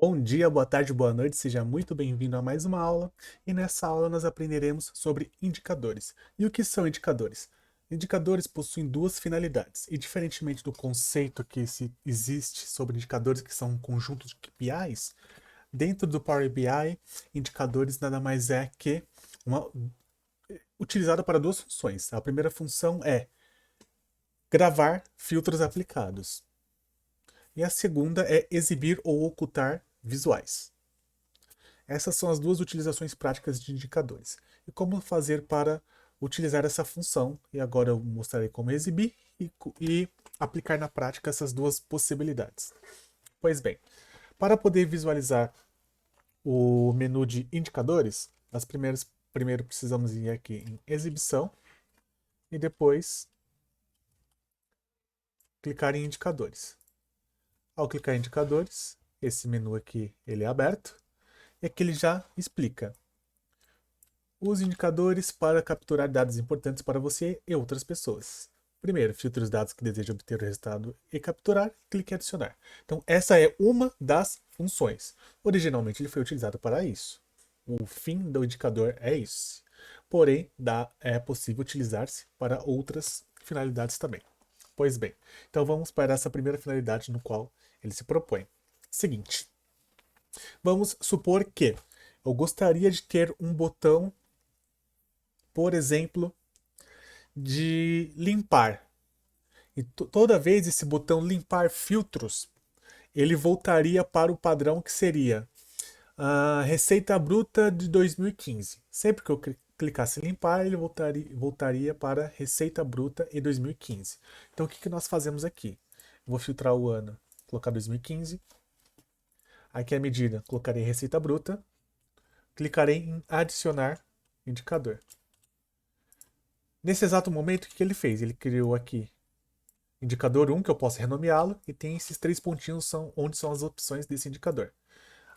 Bom dia, boa tarde, boa noite, seja muito bem-vindo a mais uma aula. E nessa aula nós aprenderemos sobre indicadores. E o que são indicadores? Indicadores possuem duas finalidades, e diferentemente do conceito que existe sobre indicadores que são um conjunto de KPIs, dentro do Power BI, indicadores nada mais é que uma, utilizado para duas funções. A primeira função é gravar filtros aplicados. E a segunda é exibir ou ocultar visuais. Essas são as duas utilizações práticas de indicadores. E como fazer para utilizar essa função? E agora eu mostrarei como exibir e aplicar na prática essas duas possibilidades. Pois bem, para poder visualizar o menu de indicadores, primeiro precisamos ir aqui em exibição e depois clicar em indicadores. Ao clicar em indicadores, esse menu aqui ele é aberto e aqui ele já explica os indicadores para capturar dados importantes para você e outras pessoas. Primeiro, filtre os dados que deseja obter o resultado e capturar, clique em adicionar. Então, essa é uma das funções. Originalmente, ele foi utilizado para isso. O fim do indicador é isso. Porém, é possível utilizar-se para outras finalidades também. Pois bem, então vamos para essa primeira finalidade no qual ele se propõe. Seguinte, vamos supor que eu gostaria de ter um botão, por exemplo, de limpar. E toda vez esse botão limpar filtros, ele voltaria para o padrão que seria a receita bruta de 2015. Sempre que eu clicasse em limpar, ele voltaria para receita bruta em 2015. Então o que nós fazemos aqui? Vou filtrar o ano, colocar 2015. Aqui a medida, colocarei receita bruta. Clicarei em adicionar indicador. Nesse exato momento, o que ele fez? Ele criou aqui indicador 1, que eu posso renomeá-lo, e tem esses três pontinhos onde são as opções desse indicador.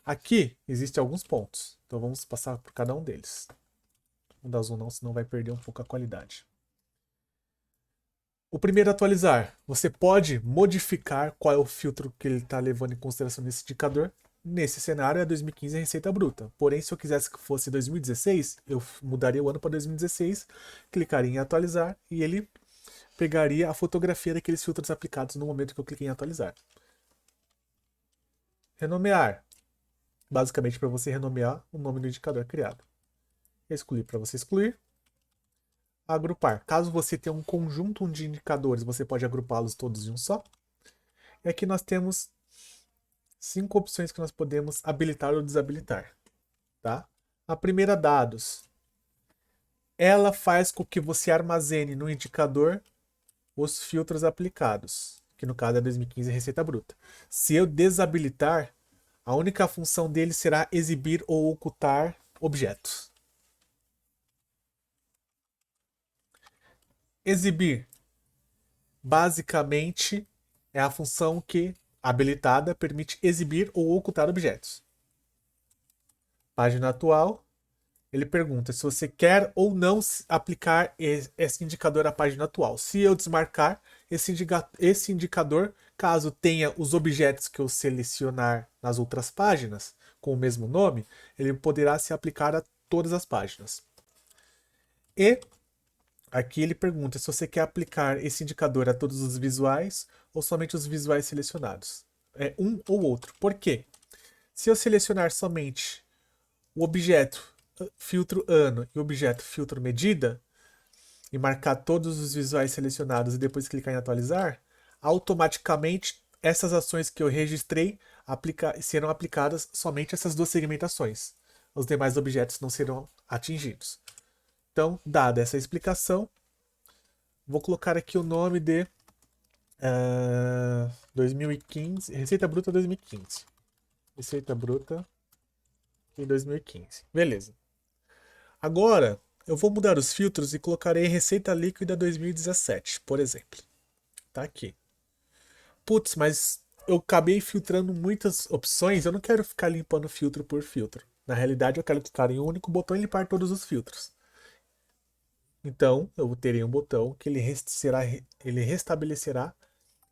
Aqui existem alguns pontos, então vamos passar por cada um deles. Vou dar zoom não, senão vai perder um pouco a qualidade. O primeiro atualizar, você pode modificar qual é o filtro que ele está levando em consideração nesse indicador. Nesse cenário é 2015 a receita bruta. Porém, se eu quisesse que fosse 2016, eu mudaria o ano para 2016, clicaria em atualizar e ele pegaria a fotografia daqueles filtros aplicados no momento que eu cliquei em atualizar. Renomear. Basicamente para você renomear o nome do indicador criado. Excluir para você excluir. Agrupar. Caso você tenha um conjunto de indicadores, você pode agrupá-los todos em um só. E aqui nós temos 5 opções que nós podemos habilitar ou desabilitar. Tá? A primeira, dados. Ela faz com que você armazene no indicador os filtros aplicados, que no caso é 2015 receita bruta. Se eu desabilitar, a única função dele será exibir ou ocultar objetos. Exibir, basicamente, é a função que, habilitada, permite exibir ou ocultar objetos. Página atual, ele pergunta se você quer ou não aplicar esse indicador à página atual. Se eu desmarcar esse indicador, caso tenha os objetos que eu selecionar nas outras páginas com o mesmo nome, ele poderá se aplicar a todas as páginas. E aqui ele pergunta se você quer aplicar esse indicador a todos os visuais ou somente os visuais selecionados. É um ou outro. Por quê? Se eu selecionar somente o objeto filtro ano e o objeto filtro medida e marcar todos os visuais selecionados e depois clicar em atualizar, automaticamente essas ações que eu registrei serão aplicadas somente a essas duas segmentações. Os demais objetos não serão atingidos. Então, dada essa explicação, vou colocar aqui o nome de 2015, Receita Bruta 2015. Receita Bruta em 2015. Beleza. Agora, eu vou mudar os filtros e colocarei Receita Líquida 2017, por exemplo. Tá aqui. Putz, mas eu acabei filtrando muitas opções, eu não quero ficar limpando filtro por filtro. Na realidade, eu quero clicar em um único botão e limpar todos os filtros. Então, eu terei um botão que ele restabelecerá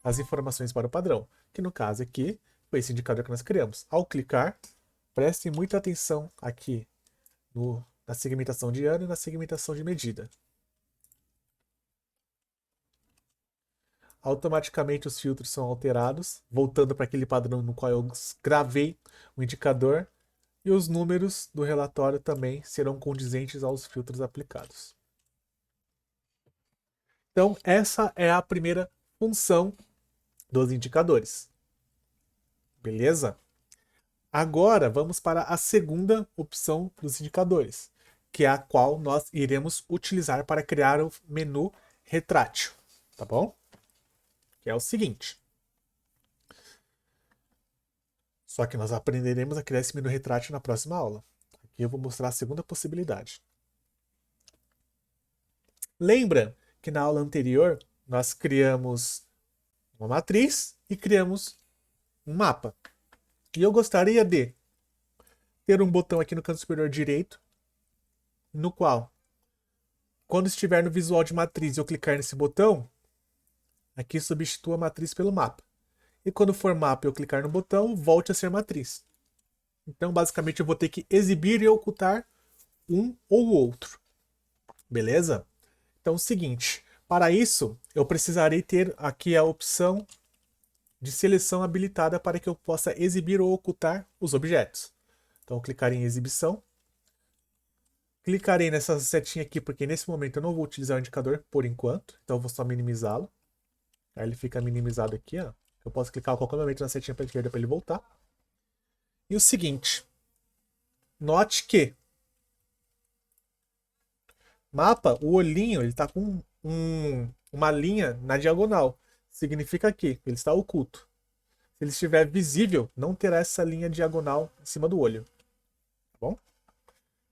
as informações para o padrão, que no caso aqui foi esse indicador que nós criamos. Ao clicar, prestem muita atenção aqui na segmentação de ano e na segmentação de medida. Automaticamente os filtros são alterados, voltando para aquele padrão no qual eu gravei o indicador, e os números do relatório também serão condizentes aos filtros aplicados. Então, essa é a primeira função dos indicadores. Beleza? Agora, vamos para a segunda opção dos indicadores, que é a qual nós iremos utilizar para criar o menu retrátil, tá bom? Que é o seguinte. Só que nós aprenderemos a criar esse menu retrátil na próxima aula. Aqui eu vou mostrar a segunda possibilidade. Lembra que na aula anterior nós criamos uma matriz e criamos um mapa. E eu gostaria de ter um botão aqui no canto superior direito, no qual, quando estiver no visual de matriz e eu clicar nesse botão, aqui substitua a matriz pelo mapa. E quando for mapa e eu clicar no botão, volte a ser matriz. Então, basicamente, eu vou ter que exibir e ocultar um ou outro. Beleza? Então, é o seguinte, para isso, eu precisarei ter aqui a opção de seleção habilitada para que eu possa exibir ou ocultar os objetos. Então, eu clicarei em exibição. Clicarei nessa setinha aqui, porque nesse momento eu não vou utilizar o indicador por enquanto. Então, eu vou só minimizá-lo. Aí ele fica minimizado aqui, ó. Eu posso clicar a qualquer momento na setinha para a esquerda para ele voltar. E o seguinte, note que mapa, o olhinho, ele está com uma linha na diagonal. Significa que ele está oculto. Se ele estiver visível, não terá essa linha diagonal em cima do olho. Tá bom?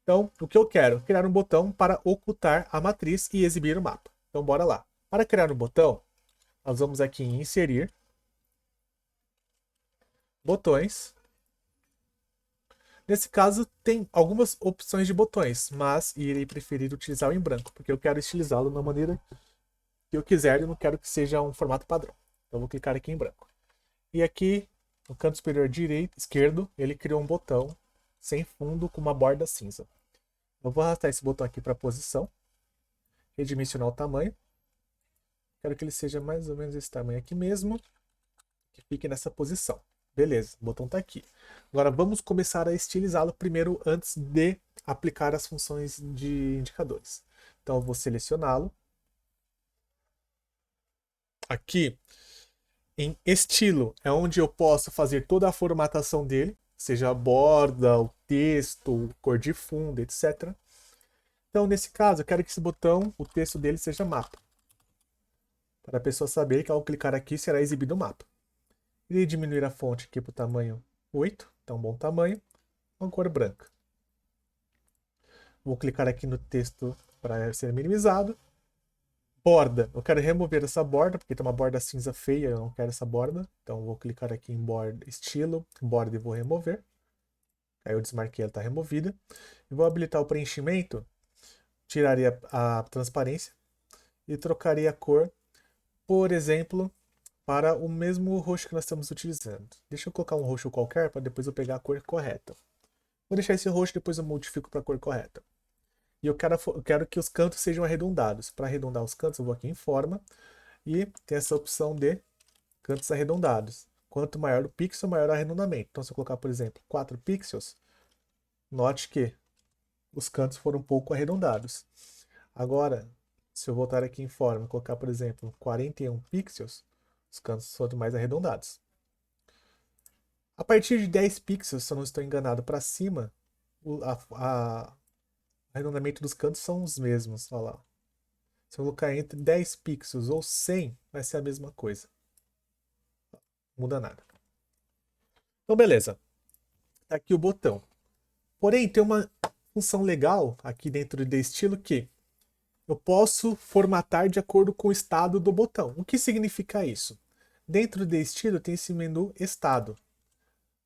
Então, o que eu quero? Criar um botão para ocultar a matriz e exibir o mapa. Então, bora lá. Para criar um botão, nós vamos aqui em inserir, botões. Nesse caso, tem algumas opções de botões, mas irei preferir utilizar o em branco, porque eu quero estilizá-lo da maneira que eu quiser e não quero que seja um formato padrão. Então, vou clicar aqui em branco. E aqui, no canto superior direito, esquerdo, ele criou um botão sem fundo com uma borda cinza. Eu vou arrastar esse botão aqui para a posição, redimensionar o tamanho. Quero que ele seja mais ou menos esse tamanho aqui mesmo, que fique nessa posição. Beleza, o botão está aqui. Agora vamos começar a estilizá-lo primeiro antes de aplicar as funções de indicadores. Então eu vou selecioná-lo. Aqui em estilo é onde eu posso fazer toda a formatação dele, seja a borda, o texto, cor de fundo, etc. Então nesse caso eu quero que esse botão, o texto dele seja mapa. Para a pessoa saber que ao clicar aqui será exibido o mapa. Irei diminuir a fonte aqui para o tamanho 8, então bom tamanho, uma cor branca. Vou clicar aqui no texto para ser minimizado. Borda, eu quero remover essa borda, porque tem uma borda cinza feia, eu não quero essa borda. Então vou clicar aqui em borda, estilo, borda e vou remover. Aí eu desmarquei, ela está removida. E vou habilitar o preenchimento, tiraria a transparência e trocaria a cor, por exemplo, para o mesmo roxo que nós estamos utilizando. Deixa eu colocar um roxo qualquer para depois eu pegar a cor correta. Vou deixar esse roxo, depois eu modifico para a cor correta. E eu quero que os cantos sejam arredondados. Para arredondar os cantos, eu vou aqui em forma e tem essa opção de cantos arredondados. Quanto maior o pixel, maior o arredondamento. Então, se eu colocar, por exemplo, 4 pixels, note que os cantos foram um pouco arredondados. Agora, se eu voltar aqui em forma e colocar, por exemplo, 41 pixels, os cantos foram mais arredondados. A partir de 10 pixels, se eu não estou enganado, para cima, o arredondamento dos cantos são os mesmos. Olha lá. Se eu colocar entre 10 pixels ou 100, vai ser a mesma coisa. Não muda nada. Então, beleza. Tá aqui o botão. Porém, tem uma função legal aqui dentro de estilo que eu posso formatar de acordo com o estado do botão. O que significa isso? Dentro de estilo tem esse menu estado,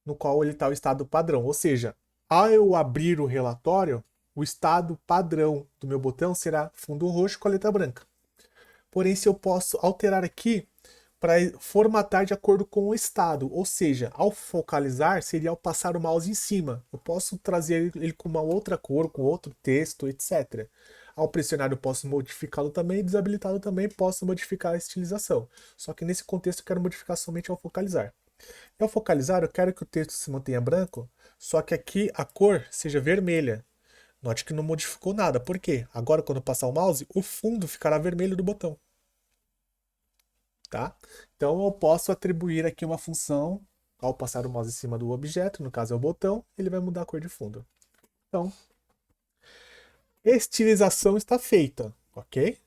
no qual ele está o estado padrão. Ou seja, ao eu abrir o relatório, o estado padrão do meu botão será fundo roxo com a letra branca. Porém, se eu posso alterar aqui para formatar de acordo com o estado. Ou seja, ao focalizar, seria ao passar o mouse em cima. Eu posso trazer ele com uma outra cor, com outro texto, etc. Ao pressionar, eu posso modificá-lo também, desabilitá-lo também, posso modificar a estilização. Só que nesse contexto eu quero modificar somente ao focalizar. E ao focalizar, eu quero que o texto se mantenha branco, só que aqui a cor seja vermelha. Note que não modificou nada. Por quê? Agora, quando eu passar o mouse, o fundo ficará vermelho do botão. Tá? Então, eu posso atribuir aqui uma função ao passar o mouse em cima do objeto, no caso é o botão, ele vai mudar a cor de fundo. Então, estilização está feita, ok?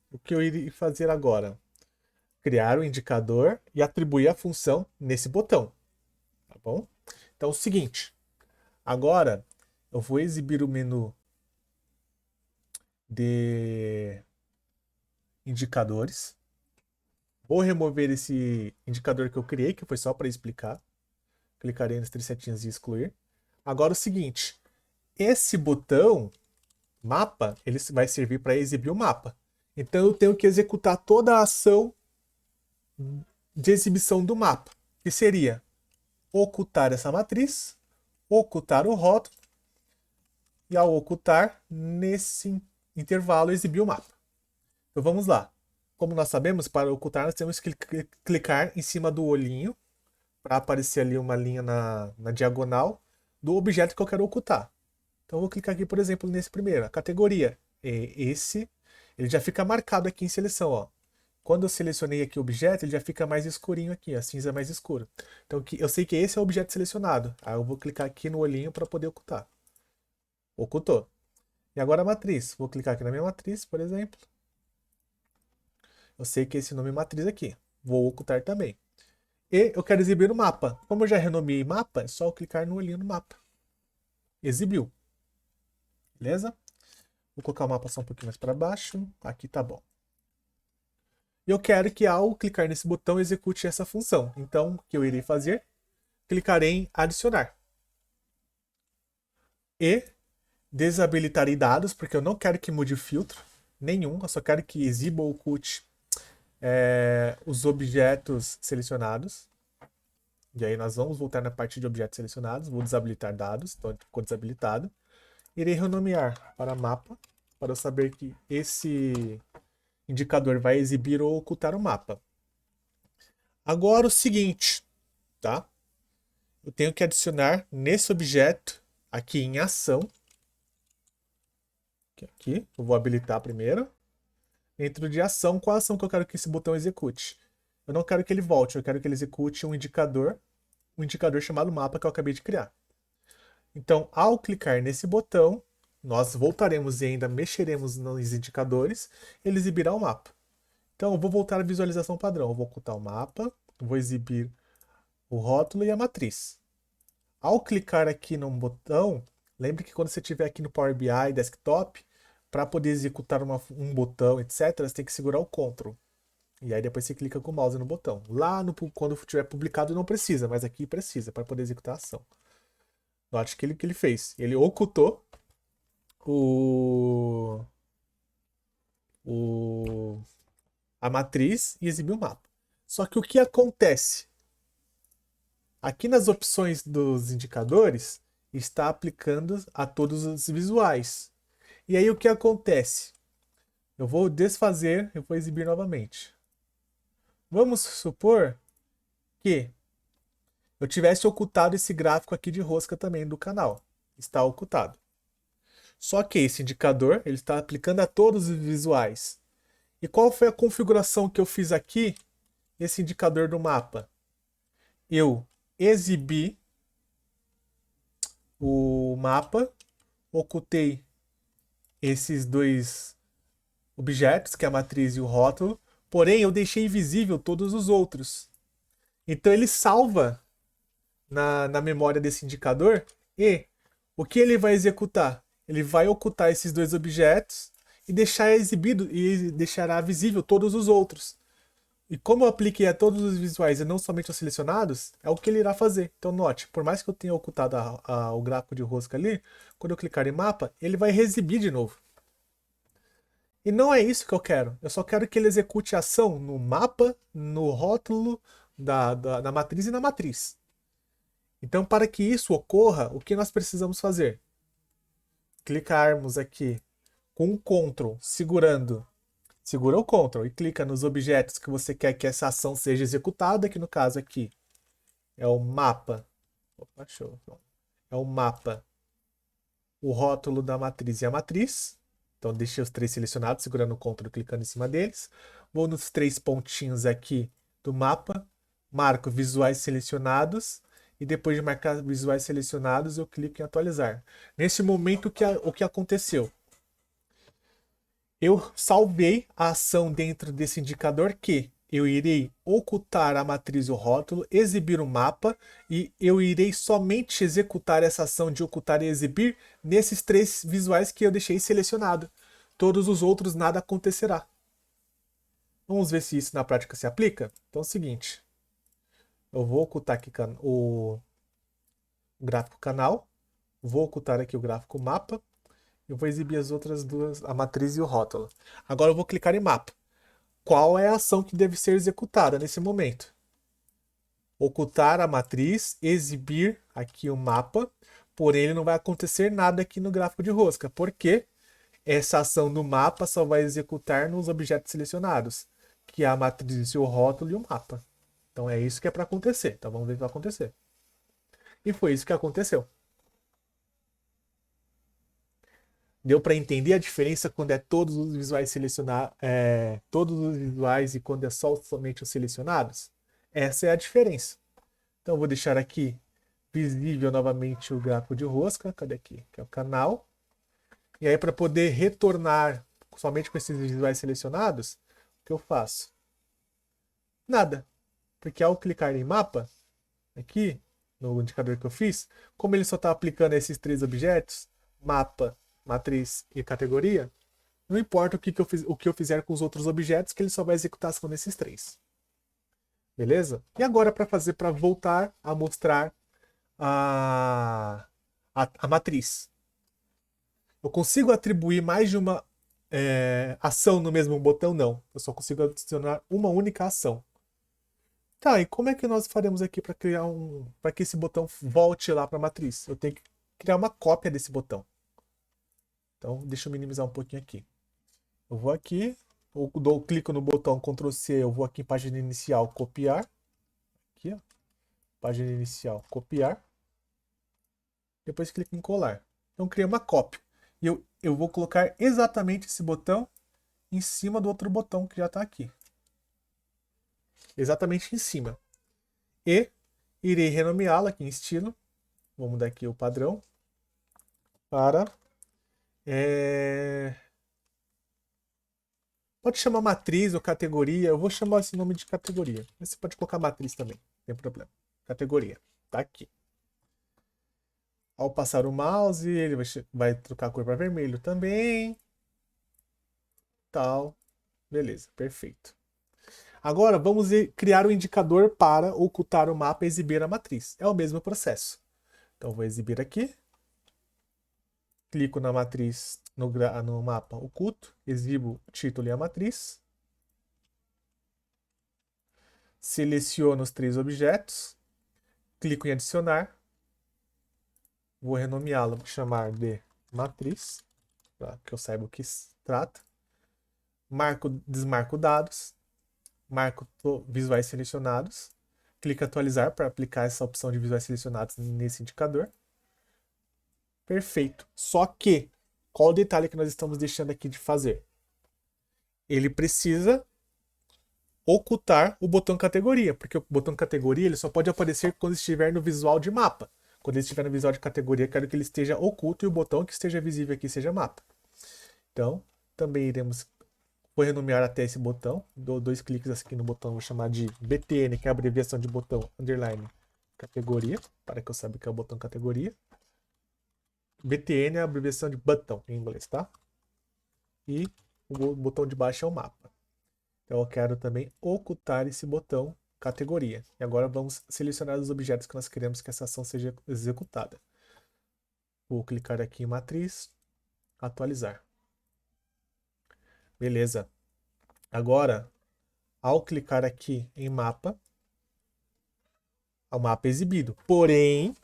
O que eu irei fazer agora? Criar o indicador e atribuir a função nesse botão, tá bom? Então, é o seguinte, agora eu vou exibir o menu de indicadores. Vou remover esse indicador que eu criei, que foi só para explicar. Clicarei nas três setinhas e excluir. Agora o seguinte, esse botão mapa, ele vai servir para exibir o mapa. Então eu tenho que executar toda a ação de exibição do mapa, que seria ocultar essa matriz, ocultar o rótulo, e ao ocultar, nesse intervalo, exibir o mapa. Então vamos lá. Como nós sabemos, para ocultar nós temos que clicar em cima do olhinho, para aparecer ali uma linha na diagonal do objeto que eu quero ocultar. Então eu vou clicar aqui, por exemplo, nesse primeiro, a categoria. Esse, ele já fica marcado aqui em seleção, ó. Quando eu selecionei aqui o objeto, ele já fica mais escurinho aqui, a cinza mais escuro. Então eu sei que esse é o objeto selecionado. Aí eu vou clicar aqui no olhinho para poder ocultar. Ocultou. E agora a matriz. Vou clicar aqui na minha matriz, por exemplo. Eu sei que esse nome é matriz aqui. Vou ocultar também. E eu quero exibir o mapa. Como eu já renomeei mapa, é só eu clicar no olhinho no mapa. Exibiu. Beleza? Vou colocar o mapa só um pouquinho mais para baixo. Aqui tá bom. E eu quero que ao clicar nesse botão execute essa função. Então, o que eu irei fazer? Clicarei em adicionar. E desabilitarei dados, porque eu não quero que mude o filtro nenhum. Eu só quero que exiba ou oculte os objetos selecionados. E aí nós vamos voltar na parte de objetos selecionados. Vou desabilitar dados, então ficou desabilitado. Irei renomear para mapa, para eu saber que esse indicador vai exibir ou ocultar o mapa. Agora o seguinte, tá? Eu tenho que adicionar nesse objeto, aqui em ação. Aqui, eu vou habilitar primeiro. Dentro de ação, qual a ação que eu quero que esse botão execute? Eu não quero que ele volte, eu quero que ele execute um indicador chamado mapa que eu acabei de criar. Então, ao clicar nesse botão, nós voltaremos e ainda mexeremos nos indicadores, ele exibirá o mapa. Então, eu vou voltar à visualização padrão. Eu vou ocultar o mapa, vou exibir o rótulo e a matriz. Ao clicar aqui no botão, lembre que quando você estiver aqui no Power BI, Desktop, para poder executar um botão, etc., você tem que segurar o Ctrl. E aí depois você clica com o mouse no botão. Lá quando tiver publicado não precisa, mas aqui precisa para poder executar a ação. Note que ele fez. Ele ocultou a matriz e exibiu o mapa. Só que o que acontece? Aqui nas opções dos indicadores, está aplicando a todos os visuais. E aí o que acontece? Eu vou desfazer e vou exibir novamente. Vamos supor que eu tivesse ocultado esse gráfico aqui de rosca também do canal. Está ocultado. Só que esse indicador ele está aplicando a todos os visuais. E qual foi a configuração que eu fiz aqui, esse indicador do mapa? Eu exibi o mapa, ocultei esses dois objetos, que é a matriz e o rótulo, porém eu deixei invisível todos os outros. Então ele salva na memória desse indicador e o que ele vai executar? Ele vai ocultar esses dois objetos e deixar exibido e deixará visível todos os outros. E como eu apliquei a todos os visuais e não somente aos selecionados, é o que ele irá fazer. Então note, por mais que eu tenha ocultado o gráfico de rosca ali, quando eu clicar em mapa, ele vai reexibir de novo. E não é isso que eu quero. Eu só quero que ele execute a ação no mapa, no rótulo da matriz e na matriz. Então, para que isso ocorra, o que nós precisamos fazer? Clicarmos aqui com o Ctrl, segura o Ctrl e clica nos objetos que você quer que essa ação seja executada, que no caso aqui é o mapa. Opa, show. É o mapa, o rótulo da matriz e a matriz. Então, deixei os três selecionados, segurando o Ctrl e clicando em cima deles. Vou nos três pontinhos aqui do mapa, marco visuais selecionados, e depois de marcar visuais selecionados, eu clico em atualizar. Nesse momento, o que aconteceu? Eu salvei a ação dentro desse indicador que eu irei ocultar a matriz e o rótulo, exibir o mapa, e eu irei somente executar essa ação de ocultar e exibir nesses três visuais que eu deixei selecionado. Todos os outros nada acontecerá. Vamos ver se isso na prática se aplica? Então é o seguinte, eu vou ocultar aqui o gráfico canal, vou ocultar aqui o gráfico mapa, eu vou exibir as outras duas, a matriz e o rótulo. Agora eu vou clicar em mapa. Qual é a ação que deve ser executada nesse momento? Ocultar a matriz, exibir aqui o mapa, porém ele não vai acontecer nada aqui no gráfico de rosca, porque essa ação no mapa só vai executar nos objetos selecionados, que é a matriz, o rótulo e o mapa. Então é isso que é para acontecer. Então vamos ver o que vai acontecer. E foi isso que aconteceu. Deu para entender a diferença quando é todos os visuais selecionados, todos os visuais e quando é somente os selecionados? Essa é a diferença. Então vou deixar aqui visível novamente o gráfico de rosca. Cadê aqui? Que é o canal. E aí para poder retornar somente com esses visuais selecionados, o que eu faço? Nada. Porque ao clicar em mapa, aqui, no indicador que eu fiz, como ele só está aplicando esses três objetos, mapa, matriz e categoria, não importa o que eu fizer com os outros objetos, que ele só vai executar ação nesses três. Beleza? E agora para voltar a mostrar a matriz. Eu consigo atribuir mais de uma ação no mesmo botão? Não. Eu só consigo adicionar uma única ação. Tá, e como é que nós faremos aqui para criar para que esse botão volte lá para a matriz? Eu tenho que criar uma cópia desse botão. Então, deixa eu minimizar um pouquinho aqui. Eu vou aqui, clico no botão Ctrl C, eu vou aqui em página inicial, copiar. Aqui, ó. Página inicial, copiar. Depois clico em colar. Então, criei uma cópia. E eu vou colocar exatamente esse botão em cima do outro botão que já está aqui. Exatamente em cima. E irei renomeá-lo aqui em estilo. Vou mudar aqui o padrão para... Pode chamar matriz ou categoria. Eu vou chamar esse nome de categoria. Mas você pode colocar matriz também, não tem problema. Categoria. Tá aqui. Ao passar o mouse, ele vai trocar a cor para vermelho também. Tal. Beleza, perfeito. Agora vamos criar um indicador para ocultar o mapa e exibir a matriz. É o mesmo processo. Então vou exibir aqui. Clico na matriz, no mapa oculto, exibo o título e a matriz. Seleciono os três objetos. Clico em adicionar. Vou renomeá-lo, vou chamar de matriz, para que eu saiba o que se trata. Desmarco dados. Marco visuais selecionados. Clico em atualizar para aplicar essa opção de visuais selecionados nesse indicador. Perfeito. Só que, qual o detalhe que nós estamos deixando aqui de fazer? Ele precisa ocultar o botão categoria, porque o botão categoria ele só pode aparecer quando estiver no visual de mapa. Quando ele estiver no visual de categoria, quero que ele esteja oculto e o botão que esteja visível aqui seja mapa. Então, também iremos renomear até esse botão. Dou dois cliques aqui no botão, vou chamar de BTN, que é a abreviação de botão underline categoria, para que eu saiba que é o botão categoria. BTN é a abreviação de button em inglês, tá? E o botão de baixo é o mapa. Então eu quero também ocultar esse botão categoria. E agora vamos selecionar os objetos que nós queremos que essa ação seja executada. Vou clicar aqui em matriz, atualizar. Beleza. Agora, ao clicar aqui em mapa, o mapa é exibido. Porém,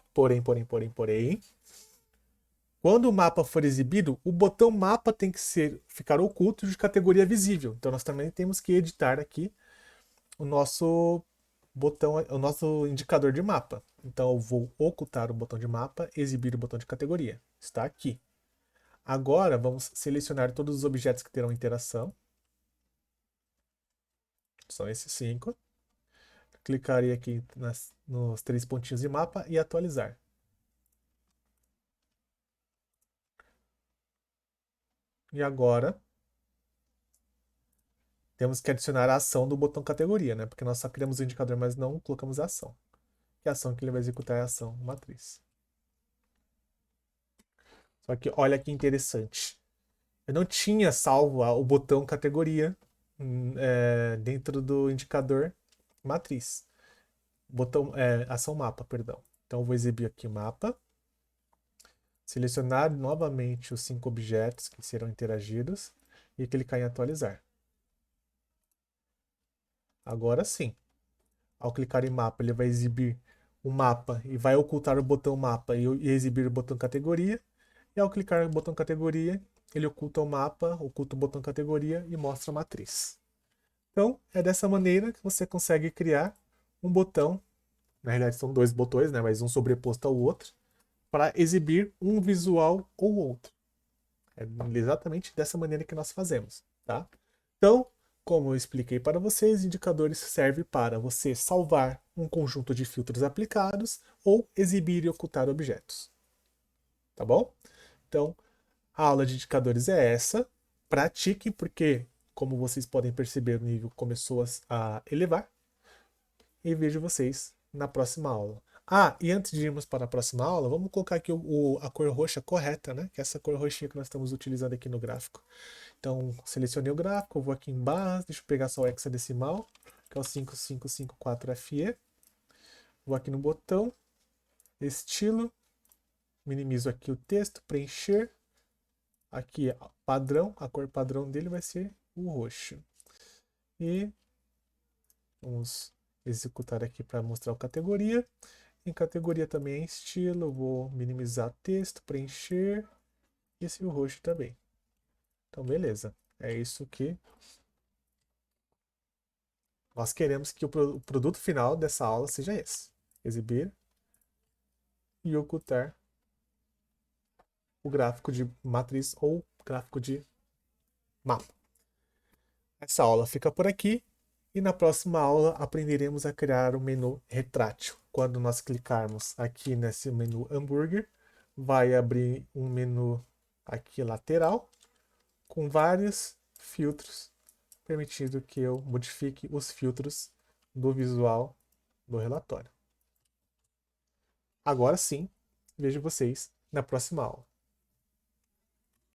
quando o mapa for exibido, o botão mapa tem que ficar oculto de categoria visível. Então nós também temos que editar aqui o nosso botão, o nosso indicador de mapa. Então eu vou ocultar o botão de mapa, exibir o botão de categoria. Está aqui. Agora vamos selecionar todos os objetos que terão interação. São esses 5. Clicarei aqui nos 3 pontinhos de mapa e atualizar. E agora temos que adicionar a ação do botão categoria, né? Porque nós só criamos o indicador, mas não colocamos a ação. E a ação que ele vai executar é a ação matriz. Só que olha que interessante. Eu não tinha salvo o botão categoria dentro do indicador matriz. Botão, ação mapa, perdão. Então eu vou exibir aqui o mapa. Selecionar novamente os 5 objetos que serão interagidos e clicar em atualizar. Agora sim. Ao clicar em mapa, ele vai exibir o mapa e vai ocultar o botão mapa e exibir o botão categoria. E ao clicar no botão categoria, ele oculta o mapa, oculta o botão categoria e mostra a matriz. Então, é dessa maneira que você consegue criar um botão, na realidade são 2 botões, né, mas um sobreposto ao outro, para exibir um visual ou outro. É exatamente dessa maneira que nós fazemos, tá? Então, como eu expliquei para vocês, indicadores servem para você salvar um conjunto de filtros aplicados ou exibir e ocultar objetos. Tá bom? Então, a aula de indicadores é essa. Pratiquem, porque, como vocês podem perceber, o nível começou a elevar. E vejo vocês na próxima aula. Ah, e antes de irmos para a próxima aula, vamos colocar aqui a cor roxa correta, né? Que é essa cor roxinha que nós estamos utilizando aqui no gráfico. Então, selecionei o gráfico, vou aqui em barras, deixa eu pegar só o hexadecimal, que é o 5554FE. Vou aqui no botão, estilo, minimizo aqui o texto, preencher. Aqui, padrão, a cor padrão dele vai ser o roxo. E vamos executar aqui para mostrar a categoria. Em categoria também é estilo, vou minimizar texto, preencher. E esse o roxo também. Então, beleza. É isso que nós queremos que o produto final dessa aula seja esse. Exibir e ocultar o gráfico de matriz ou gráfico de mapa. Essa aula fica por aqui e na próxima aula aprenderemos a criar o menu retrátil. Quando nós clicarmos aqui nesse menu hambúrguer, vai abrir um menu aqui lateral com vários filtros, permitindo que eu modifique os filtros do visual do relatório. Agora sim, vejo vocês na próxima aula.